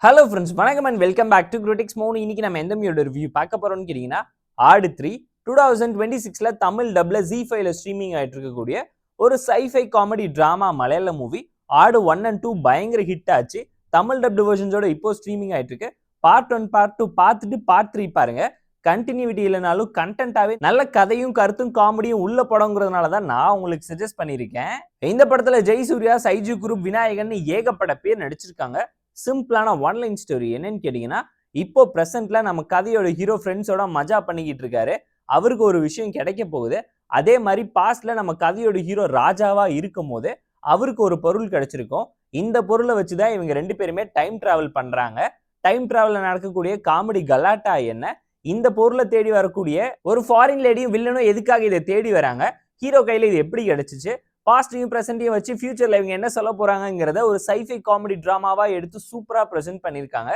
Hello friends, வணக்கம் and welcome back to critics மோன். இன்னைக்கு நம்ம எந்த மூவியோட ரிவ்யூ பார்க்க போறோம்னு கேட்டீங்கன்னா, ஆடு 3 2026ல தமிழ் டப்ல ZEE5ல ஸ்ட்ரீமிங் ஆயிட்டு இருக்கக்கூடிய ஒரு sci-fi காமெடி டிராமா மலையாள மூவி. ஆடு 1 and 2 பயங்கர ஹிட் ஆச்சு. தமிழ் டப்டு வெர்ஷன்ஸோட இப்போ ஸ்ட்ரீமிங் ஆயிட்டு இருக்கு. பார்ட் 1 பார்ட் 2 பார்த்துட்டு பார்ட் 3 பாருங்க. கண்டினியூட்டி இல்லைனாலும் கண்டென்ட்டாவே நல்ல கதையும் கருத்தும் காமெடியும் உள்ள படங்கிறதுனால தான் நான் உங்களுக்கு சஜஸ்ட் பண்ணியிருக்கேன். இந்த படத்துல ஜெயசூர்யா, சைஜு குரூப், விநாயகன் ஏகப்பட்ட பேர் நடிச்சிருக்காங்க. சிம்பிளான ஒன்லைன் ஸ்டோரி என்னன்னு கேட்டீங்கன்னா, இப்போ பிரசன்ட்ல நம்ம கதையோட ஹீரோ ஃப்ரெண்ட்ஸோட மஜா பண்ணிக்கிட்டு இருக்காரு. அவருக்கு ஒரு விஷயம் கிடைக்க போகுது. அதே மாதிரி பாஸ்ட்ல நம்ம கதையோட ஹீரோ ராஜாவா இருக்கும் போது அவருக்கு ஒரு பொருள் கிடைச்சிருக்கும். இந்த பொருளை வச்சுதான் இவங்க 2 பேருமே டைம் டிராவல் பண்றாங்க. டைம் டிராவல்ல நடக்கக்கூடிய காமெடி கலாட்டா என்ன, இந்த பொருளை தேடி வரக்கூடிய ஒரு ஃபாரின் லேடியும் வில்லனும் எதுக்காக இதை தேடி வராங்க, ஹீரோ கையில இது எப்படி கிடைச்சிச்சு, பாஸ்டையும் பிரசன்டையும் வச்சு ஃபியூச்சர்ல இவங்க என்ன சொல்ல போறாங்கிறத ஒரு sci-fi காமெடி டிராமாவா எடுத்து சூப்பரா பிரசன்ட் பண்ணிருக்காங்க.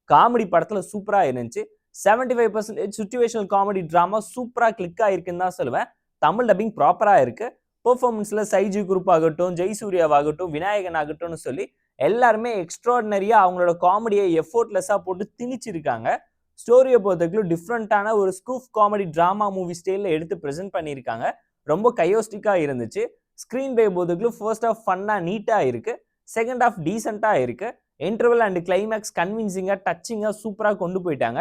காமெடி படத்துல சூப்பரா இருந்துச்சு. 75% சிச்சுவேஷனல் காமெடி டிராமா சூப்பரா கிளிக் ஆயிருக்குன்னு தான் சொல்லுவேன். தமிழ் டப்பிங் ப்ராப்பரா இருக்கு. பெர்ஃபார்மன்ஸ்ல சைஜு குரூப் ஆகட்டும், ஜெயசூர்யாவாகட்டும், விநாயகன் ஆகட்டும்னு சொல்லி எல்லாருமே எக்ஸ்ட்ராடினரியா அவங்களோட காமெடியை எஃபோர்ட்லெஸ்ஸா போட்டு திணிச்சிருக்காங்க. ஸ்டோரியை பொறுத்தவரைக்கும் டிஃப்ரெண்டான ஒரு ஸ்கூஃப் காமெடி டிராமா மூவி ஸ்டைல்ல எடுத்து பிரசன்ட் பண்ணியிருக்காங்க. ரொம்ப கயோஸ்டிக்கா இருந்துச்சு. ஸ்க்ரீன் பே போதுக்குள்ள ஃபர்ஸ்ட் ஆஃப் ஃபன்னா நீட்டா இருக்கு, செகண்ட் ஆஃப் டீசெண்டா இருக்கு. இன்டர்வல் அண்ட் கிளைமேக்ஸ் கன்வின்சிங்கா டச்சிங்கா சூப்பரா கொண்டு போயிட்டாங்க.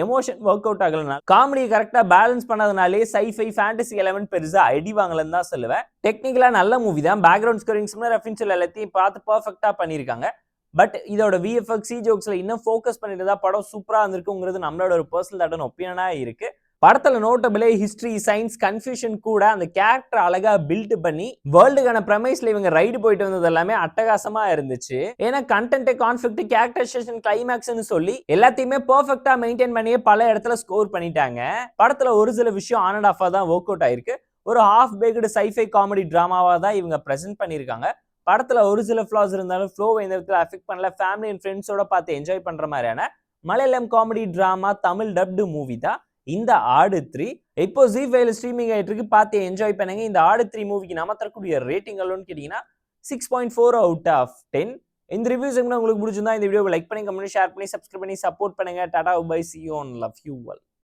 எமோஷன் ஒர்க் அவுட் ஆகலனா காமெடியை கரெக்டா பேலன்ஸ் பண்ணதுனாலே sci-fi ஃபேண்டசி எலமெண்ட் பெருசா அடி வாங்கலன்னு தான் சொல்லுவேன். டெக்னிக்கலா நல்ல மூவி தான். பேக்ரவுண்ட் ஸ்கோரிங் ரெஃபரன்ஷியல் எல்லாத்தையும் பார்த்து பர்ஃபெக்டா பண்ணியிருக்காங்க. பட் இதோட VFX ஜோக்ஸ்ல இன்னும் ஃபோக்கஸ் பண்ணிட்டு தான் படம் சூப்பரா இருந்திருக்குங்கிறது நம்மளோட ஒரு பர்சனல் தாட் ஒப்பீனியனா இருக்கு. படத்துல நோட்டபிளே ஹிஸ்டரி, சயின்ஸ், கன்ஃபியூஷன் கூட அந்த கேரக்டர் அழகா பில்ட் பண்ணி வேர்ல்டுக்கான பிரமைஸ்ல இவங்க ரைடு போயிட்டு வந்தது எல்லாமே அட்டகாசமா இருந்துச்சு. ஏன்னா கண்டென்ட், கான்ஃபிளிக்ட், கேரக்டரைசேஷன், கிளைமேக்ஸ்னு சொல்லி எல்லாத்தையுமே பெர்ஃபெக்ட்டா மெயின்டைன் பண்ணியே பல இடத்துல ஸ்கோர் பண்ணிட்டாங்க. படத்துல ஒரு சில விஷயம் ஆன் அண்ட் ஆஃபா தான் ஒர்க் அவுட் ஆயிருக்கு. ஒரு ஹாஃப் பேக்டு sci-fi காமெடி டிராமாவா தான் இவங்க பிரசன்ட் பண்ணிருக்காங்க. படத்துல ஒரு சில ஃபிளாஸ் இருந்தாலும் ஃப்ளோவை இந்த விதத்துல அஃபெக்ட் பண்ணல. ஃபேமிலி அண்ட் ஃப்ரெண்ட்ஸோட பார்த்து என்ஜாய் பண்ற மாதிரியான Malayalam comedy drama Tamil dubbed movie தான் இந்த ஆடு 3. இப்போ ZEE5ல ஸ்ட்ரீமிங் ஆயிட்டு இருக்கு. பார்த்து என்ஜாய் பண்ணுங்க. இந்த ஆடு 3 மூவிக்கு நம்ம தரக்கூடிய ரேட்டிங் எவ்வளோன்னு கேட்டீங்கன்னா 6.4 out of 10. இந்த ரிவ்யூஸ் உங்களுக்கு பிடிச்சிருந்தா இந்த வீடியோவை லைக் பண்ணி, கமெண்ட், ஷேர் பண்ணி, சப்ஸ்கிரைப் பண்ணி சப்போர்ட் பண்ணுங்க. Tata bye, see you on, love you all.